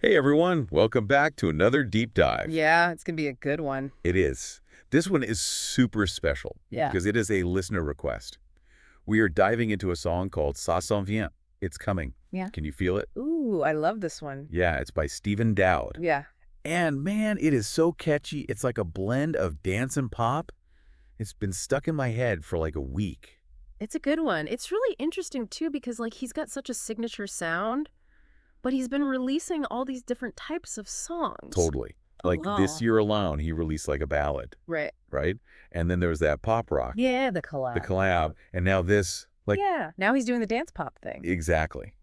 Hey everyone, welcome back to another deep dive. Yeah, it's going to be a good one. It is. This one is super special Yeah. because it is a listener request. We are diving into a song called S'en Vient. It's coming. Yeah. Can you feel it? Ooh, I love this one. Yeah, it's by Stephen Dowd. Yeah. And man, it is so catchy. It's like a blend of dance and pop. It's been stuck in my head for like a week. It's a good one. It's really interesting too because he's got such a signature sound, but he's been releasing all these different types of songs. Totally. Like this year alone, he released like a ballad. Right. Right? And then there was that pop rock. Yeah, the collab. The collab. And now this, like... Yeah, now he's doing the dance pop thing. Exactly.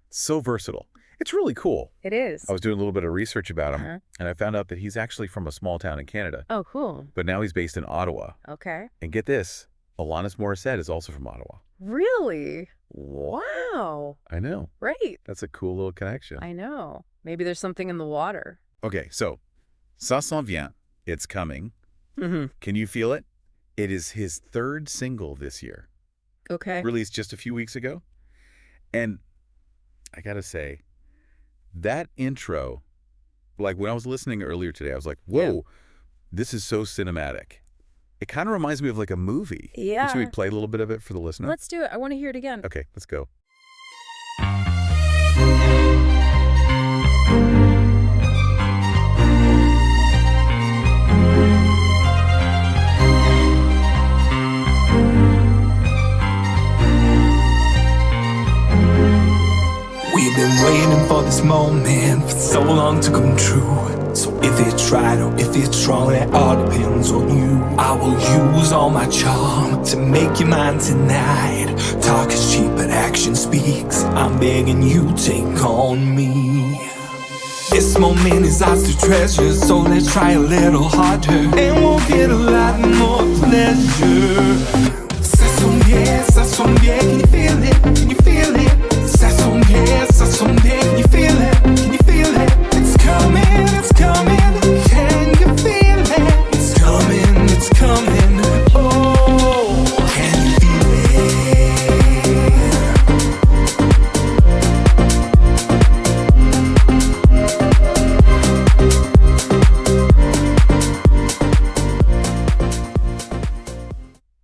So versatile. It's really cool. It is. I was doing a little bit of research about him, and I found out that he's actually from a small town in Canada. Oh, cool. But now he's based in Ottawa. Okay. And get this, Alanis Morissette is also from Ottawa. Really? Wow. I know. Right. That's a cool little connection. I know. Maybe there's something in the water. Okay, so, S'en Vient, it's coming. Mm-hmm. Can you feel it? It is his third single this year. Okay. Released just a few weeks ago. And I gotta say, that intro, like when I was listening earlier today, I was like, whoa, this is so cinematic. It kind of reminds me of like a movie. Yeah. Should we play a little bit of it for the listener? Let's do it. I want to hear it again. Okay, let's go. We've been waiting for this moment for so long to come true. So if it's right or if it's wrong, that all depends on you. I will use all my charm to make you mine tonight. Talk is cheap but action speaks. I'm begging you, take on me. This moment is ours to treasure, so let's try a little harder, and we'll get a lot more pleasure. Ça sonne bien, can you feel it? Can you feel it? Ça sonne bien, can you feel it? Can you feel it? It's coming, can you feel it? It's coming, oh, can you feel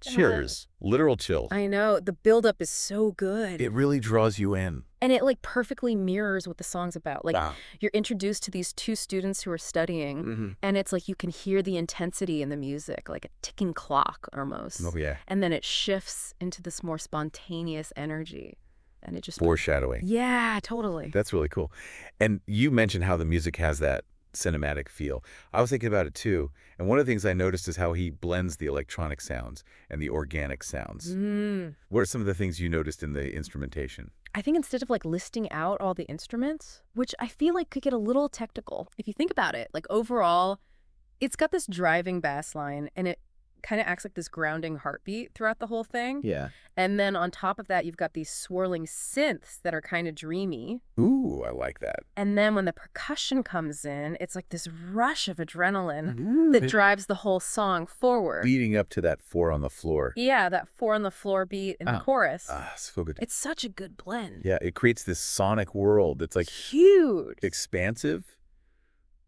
Cheers. Literal chills. I know. The buildup is so good. It really draws you in. And it perfectly mirrors what the song's about. You're introduced to these two students who are studying, and it's you can hear the intensity in the music, like a ticking clock almost. Oh, yeah. And then it shifts into this more spontaneous energy. And it just... Foreshadowing. Yeah, totally. That's really cool. And you mentioned how the music has that cinematic feel. I was thinking about it too. And one of the things I noticed is how he blends the electronic sounds and the organic sounds. What are some of the things you noticed in the instrumentation? I think instead of listing out all the instruments, which I feel could get a little technical, if you think about it, overall, it's got this driving bass line and it kind of acts like this grounding heartbeat throughout the whole thing. Yeah. And then on top of that, you've got these swirling synths that are kind of dreamy. Ooh, I like that. And then when the percussion comes in, it's like this rush of adrenaline that drives the whole song forward. Leading up to that 4 on the floor. Yeah, that 4 on the floor beat in the chorus. It's so good. It's such a good blend. Yeah, it creates this sonic world that's huge, expansive,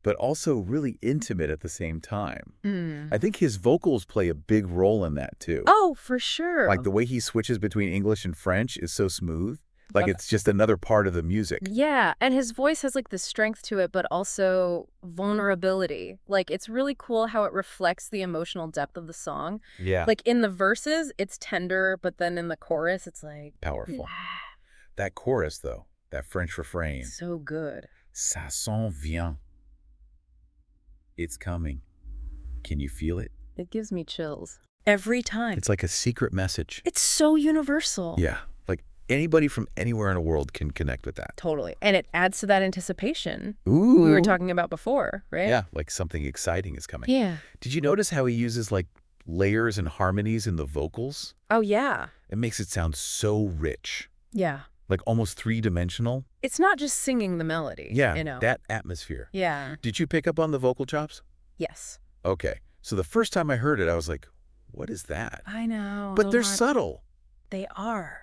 but also really intimate at the same time. I think his vocals play a big role in that too. Oh, for sure. Like the way he switches between English and French is so smooth. It's just another part of the music. Yeah, and his voice has this strength to it, but also vulnerability. It's really cool how it reflects the emotional depth of the song. Yeah. In the verses, it's tender, but then in the chorus, it's powerful. That chorus though, that French refrain. So good. Ça s'en vient. It's coming. Can you feel it? It gives me chills. Every time. It's like a secret message. It's so universal. Yeah. Anybody from anywhere in the world can connect with that. Totally. And it adds to that anticipation Ooh. we were talking about before, right? Yeah, something exciting is coming. Yeah. Did you notice how he uses layers and harmonies in the vocals? Oh, yeah. It makes it sound so rich. Yeah. Almost three-dimensional. It's not just singing the melody. Yeah, that atmosphere. Yeah. Did you pick up on the vocal chops? Yes. Okay. So the first time I heard it, I was like, what is that? I know. But they're subtle. They are.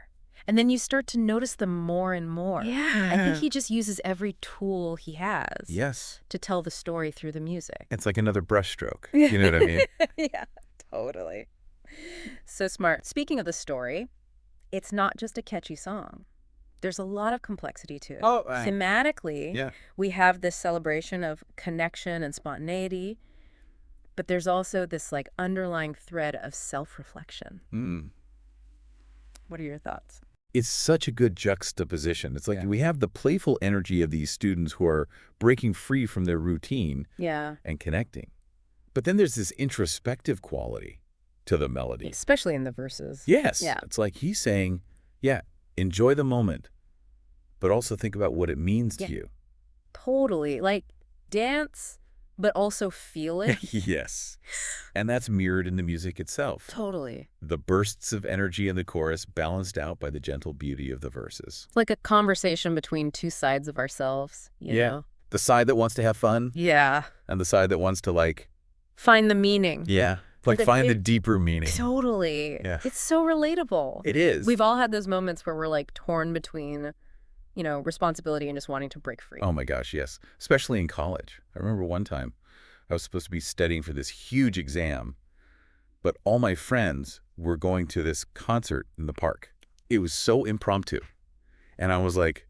And then you start to notice them more and more. Yeah. I think he just uses every tool he has Yes. to tell the story through the music. It's like another brushstroke. You know what I mean? Yeah, totally. So smart. Speaking of the story, it's not just a catchy song. There's a lot of complexity to it. Oh, thematically, yeah. we have this celebration of connection and spontaneity, but there's also this like underlying thread of self-reflection. Mm. What are your thoughts? It's such a good juxtaposition. It's like Yeah. we have the playful energy of these students who are breaking free from their routine Yeah. and connecting. But then there's this introspective quality to the melody. Especially in the verses. Yes. Yeah. It's like he's saying, yeah, enjoy the moment, but also think about what it means to you. Totally. Like dance, but also feel it. Yes. And that's mirrored in the music itself. Totally. The bursts of energy in the chorus balanced out by the gentle beauty of the verses. It's like a conversation between two sides of ourselves, you know? The side that wants to have fun Yeah. and the side that wants to Find the meaning. like the find the big- deeper meaning. Totally. Yeah. It's so relatable. It is. We've all had those moments where we're like torn between, you know, responsibility and just wanting to break free. Oh my gosh, yes. Especially in college. I remember one time I was supposed to be studying for this huge exam, but all my friends were going to this concert in the park. It was so impromptu. And I was like,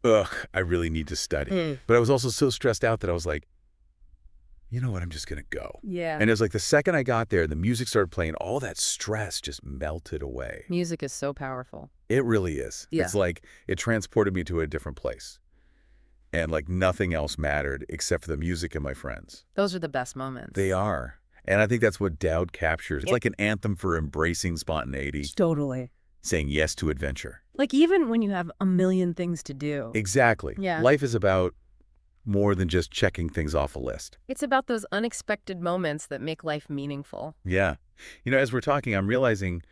ugh, I really need to study. But I was also so stressed out that I was like, you know what, I'm just going to go. Yeah. And it was like the second I got there, the music started playing, all that stress just melted away. Music is so powerful. It really is. Yeah. It's like it transported me to a different place. And like nothing else mattered except for the music and my friends. Those are the best moments. They are. And I think that's what Dowd captures. It's Yep. like an anthem for embracing spontaneity, Totally. saying yes to adventure. Like even when you have a million things to do. Exactly. Yeah. Life is about more than just checking things off a list. It's about those unexpected moments that make life meaningful. Yeah. You know, as we're talking, I'm realizing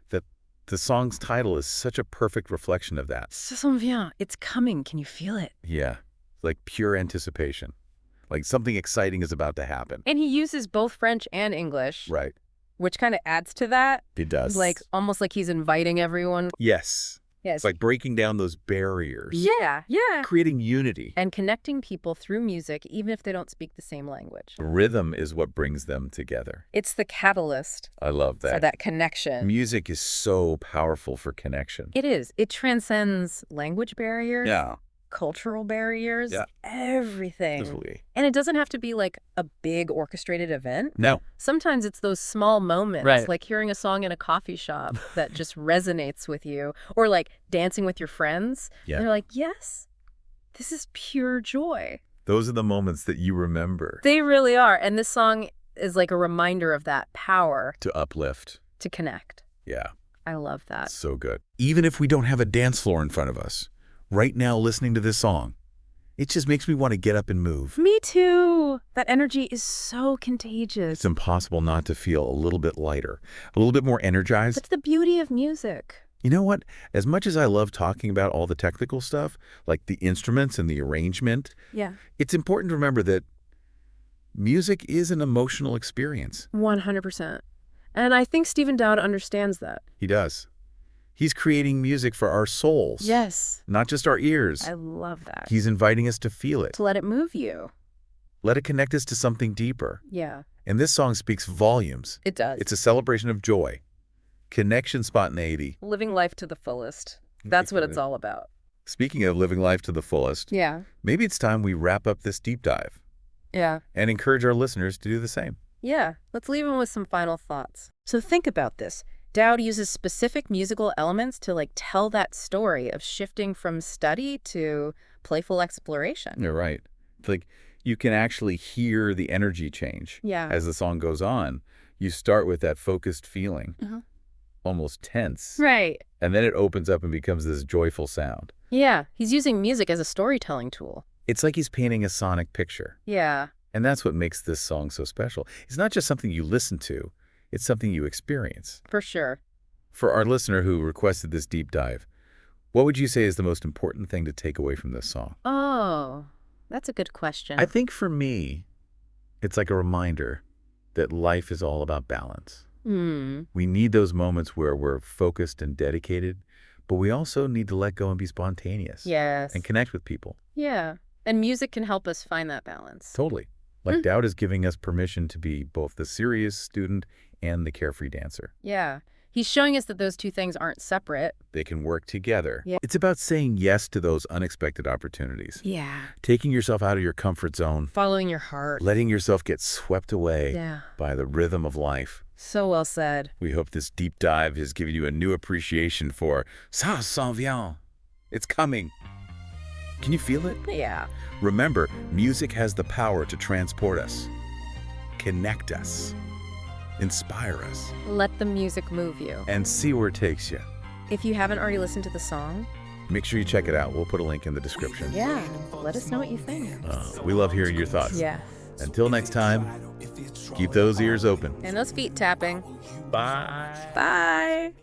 that the song's title is such a perfect reflection of that. S'en Vient. It's coming. Can you feel it? Yeah. Like pure anticipation. Like something exciting is about to happen. And he uses both French and English, Right. which kind of adds to that. It does. Like almost like he's inviting everyone. Yes. Yes. It's like breaking down those barriers. Yeah. Creating unity. And connecting people through music, even if they don't speak the same language. Rhythm is what brings them together. It's the catalyst I love that. for that connection. Music is so powerful for connection. It is. It transcends language barriers, Yeah. cultural barriers, Yeah. everything. Totally. And it doesn't have to be like a big orchestrated event. No. Sometimes it's those small moments, Right. like hearing a song in a coffee shop that just resonates with you, or like dancing with your friends. Yeah. And they're like, yes, this is pure joy. Those are the moments that you remember They really are. And this song is like a reminder of that power to uplift. to connect. Yeah. I love that. So good. Even if we don't have a dance floor in front of us, right now listening to this song, it just makes me want to get up and move. Me too. That energy is so contagious. It's impossible not to feel a little bit lighter, a little bit more energized. That's the beauty of music. You know what? As much as I love talking about all the technical stuff, like the instruments and the arrangement, Yeah. it's important to remember that music is an emotional experience. 100%. And I think Stephen Dowd understands that. He does. He's creating music for our souls. Yes. Not just our ears. I love that. He's inviting us to feel it. To let it move you. Let it connect us to something deeper. Yeah. And this song speaks volumes. It does. It's a celebration of joy, connection, spontaneity. living life to the fullest. That's what it's all about. Speaking of living life to the fullest, Yeah. maybe it's time we wrap up this deep dive Yeah. and encourage our listeners to do the same. Yeah. Let's leave him with some final thoughts. So think about this. Dowd uses specific musical elements to like tell that story of shifting from study to playful exploration. You're right. It's like you can actually hear the energy change Yeah. as the song goes on. You start with that focused feeling, almost tense, Right. and then it opens up and becomes this joyful sound. Yeah. He's using music as a storytelling tool. It's like he's painting a sonic picture. Yeah. And that's what makes this song so special. It's not just something you listen to, it's something you experience. For sure. For our listener who requested this deep dive, what would you say is the most important thing to take away from this song? Oh, that's a good question. I think for me, it's like a reminder that life is all about balance. We need those moments where we're focused and dedicated, But we also need to let go and be spontaneous. Yes. And connect with people. Yeah. And music can help us find that balance. Totally. Like Dowd is giving us permission to be both the serious student and the carefree dancer. Yeah. He's showing us that those two things aren't separate. They can work together. Yeah. It's about saying yes to those unexpected opportunities. Yeah. Taking yourself out of your comfort zone. Following your heart. Letting yourself get swept away by the rhythm of life. So well said. We hope this deep dive has given you a new appreciation for S'en Vient. It's coming. Can you feel it? Yeah. Remember, music has the power to transport us, connect us, inspire us, Let the music move you. and see where it takes you. If you haven't already listened to the song, Make sure you check it out. We'll put a link in the description. yeah, let us know what you think. We love hearing your thoughts. Yeah. Until next time, keep those ears open. And those feet tapping. Bye. Bye.